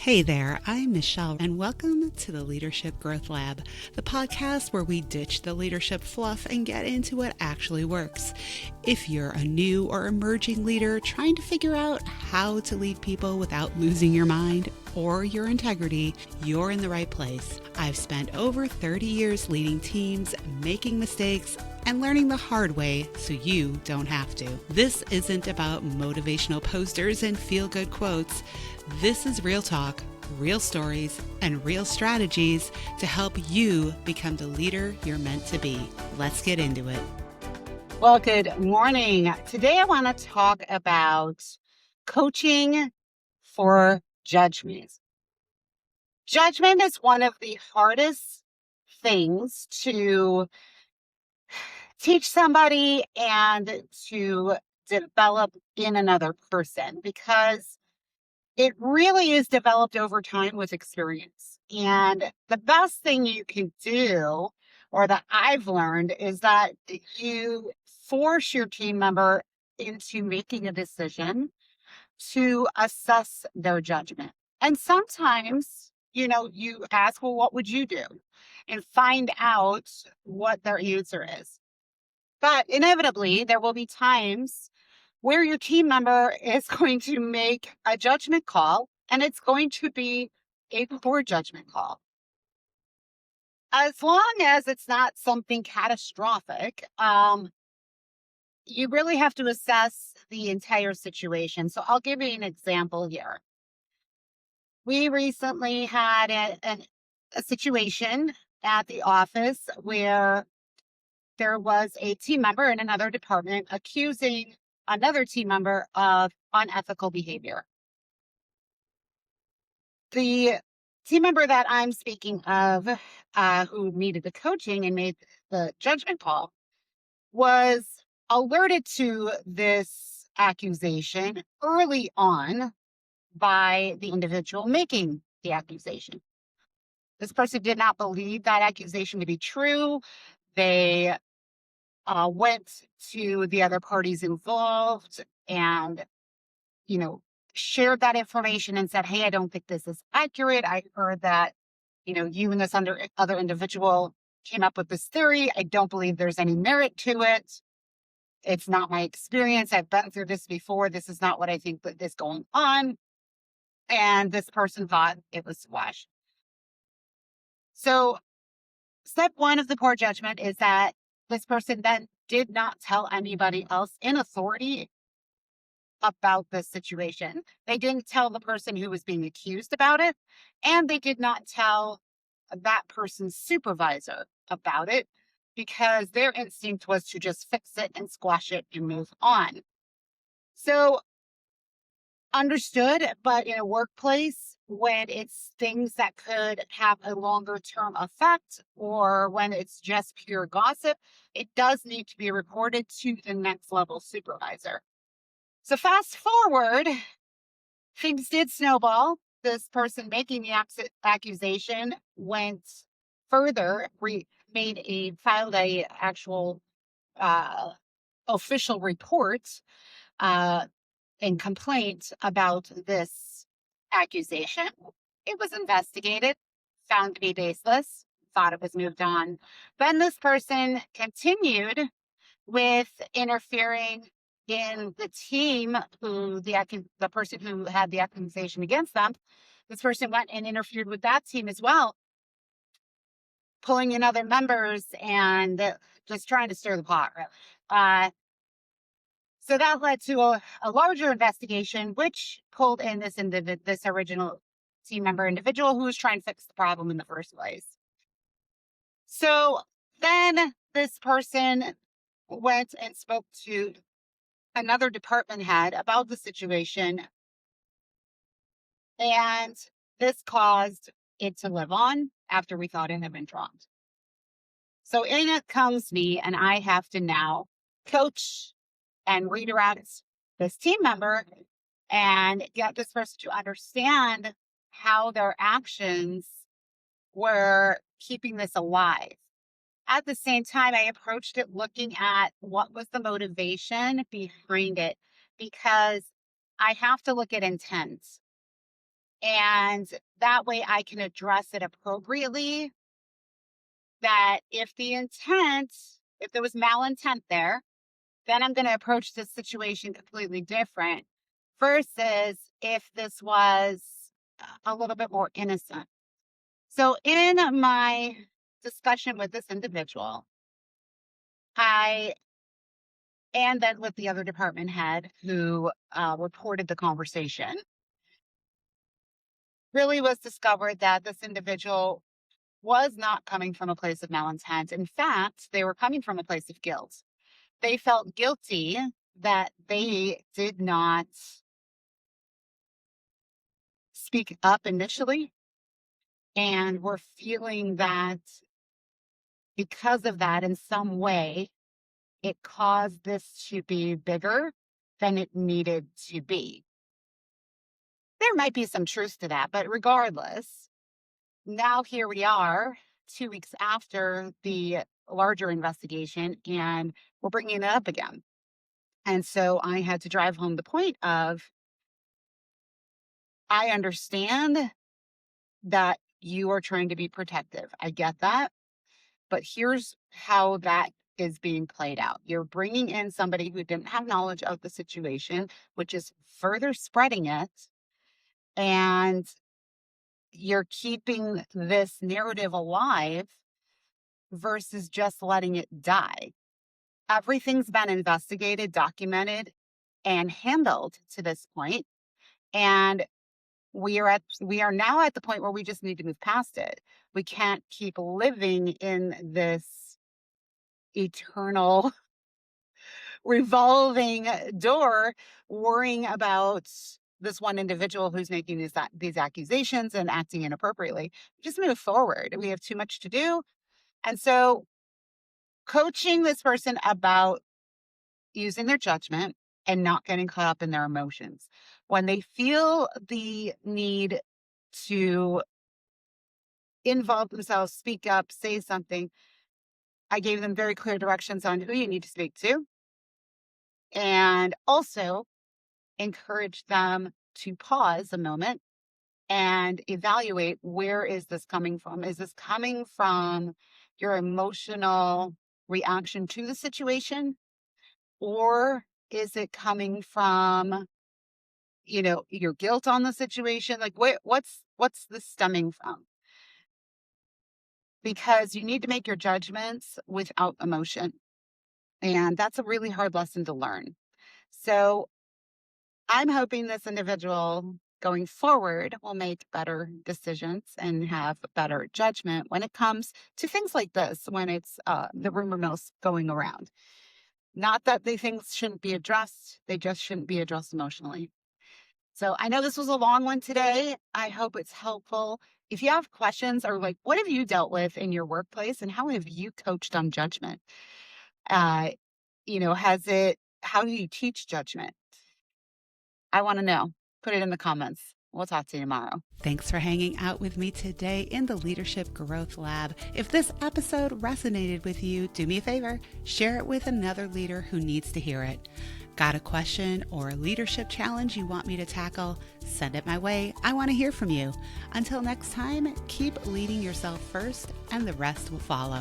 Hey there, I'm Michelle, and welcome to the Leadership Growth Lab, the podcast where we ditch the leadership fluff and get into what actually works. If you're a new or emerging leader trying to figure out how to lead people without losing your mind or your integrity, you're in the right place. I've spent over 30 years leading teams, making mistakes, and learning the hard way so you don't have to. This isn't about motivational posters and feel-good quotes. This is real talk, real stories, and real strategies to help you become the leader you're meant to be. Let's get into it. Well, good morning. Today I want to talk about coaching for judgment. Judgment is one of the hardest things to teach somebody and to develop in another person because it really is developed over time with experience. And the best thing you can do, or that I've learned, is that you force your team member into making a decision to assess their judgment. And sometimes, you ask, well, what would you do? And find out what their answer is. But inevitably, there will be times where your team member is going to make a judgment call, and it's going to be a poor judgment call. As long as it's not something catastrophic, you really have to assess the entire situation. So I'll give you an example here. We recently had a situation at the office where there was a team member in another department accusing another team member of unethical behavior. The team member that I'm speaking of, who needed the coaching and made the judgment call, was alerted to this accusation early on by the individual making the accusation. This person did not believe that accusation to be true. They went to the other parties involved and, shared that information and said, hey, I don't think this is accurate. I heard that, you and this other individual came up with this theory. I don't believe there's any merit to it. It's not my experience. I've been through this before. This is not what I think that is going on. And this person thought it was squash. So step one of the poor judgment is that this person then did not tell anybody else in authority about this situation. They didn't tell the person who was being accused about it, and they did not tell that person's supervisor about it because their instinct was to just fix it and squash it and move on. So understood, but in a workplace, when it's things that could have a longer term effect or when it's just pure gossip, it does need to be reported to the next level supervisor. So fast forward, things did snowball. This person making the accusation went further, filed a actual official report and complaint about this accusation. It was investigated, found to be baseless, thought it was moved on. Then this person continued with interfering in the team the person who had the accusation against them. This person went and interfered with that team as well, pulling in other members and just trying to stir the pot. So that led to a larger investigation, which pulled in this original team member individual who was trying to fix the problem in the first place. So then this person went and spoke to another department head about the situation, and this caused it to live on after we thought it had been dropped. So in it comes me, and I have to now coach and redirect this team member and get this person to understand how their actions were keeping this alive. At the same time, I approached it looking at what was the motivation behind it, because I have to look at intent. And that way I can address it appropriately. That if there was malintent there, then I'm going to approach this situation completely different versus if this was a little bit more innocent. So in my discussion with this individual, and then with the other department head who reported the conversation, really was discovered that this individual was not coming from a place of malintent. In fact, they were coming from a place of guilt. They felt guilty that they did not speak up initially and were feeling that because of that, in some way, it caused this to be bigger than it needed to be. There might be some truth to that, but regardless, now here we are 2 weeks after the larger investigation, and we're bringing it up again. And so I had to drive home the point of, I understand that you are trying to be protective. I get that. But here's how that is being played out. You're bringing in somebody who didn't have knowledge of the situation, which is further spreading it. And you're keeping this narrative alive versus just letting it die. Everything's been investigated, documented, and handled to this point. And we are now at the point where we just need to move past it. We can't keep living in this eternal revolving door, worrying about this one individual who's making these accusations and acting inappropriately. Just move forward. We have too much to do. And so coaching this person about using their judgment and not getting caught up in their emotions. When they feel the need to involve themselves, speak up, say something, I gave them very clear directions on who you need to speak to, and also encourage them to pause a moment and evaluate, where is this coming from? Is this coming from your emotional reaction to the situation? Or is it coming from, your guilt on the situation? Like, what's this stemming from? Because you need to make your judgments without emotion. And that's a really hard lesson to learn. So I'm hoping this individual going forward will make better decisions and have better judgment when it comes to things like this, when it's the rumor mills going around. Not that the things shouldn't be addressed, they just shouldn't be addressed emotionally. So I know this was a long one today. I hope it's helpful. If you have questions, or like, what have you dealt with in your workplace and how have you coached on judgment? Uh, how do you teach judgment? I want to know. Put it in the comments. We'll talk to you tomorrow. Thanks for hanging out with me today in the Leadership Growth Lab. If this episode resonated with you, do me a favor, share it with another leader who needs to hear it. Got a question or a leadership challenge you want me to tackle? Send it my way. I want to hear from you. Until next time, keep leading yourself first, and the rest will follow.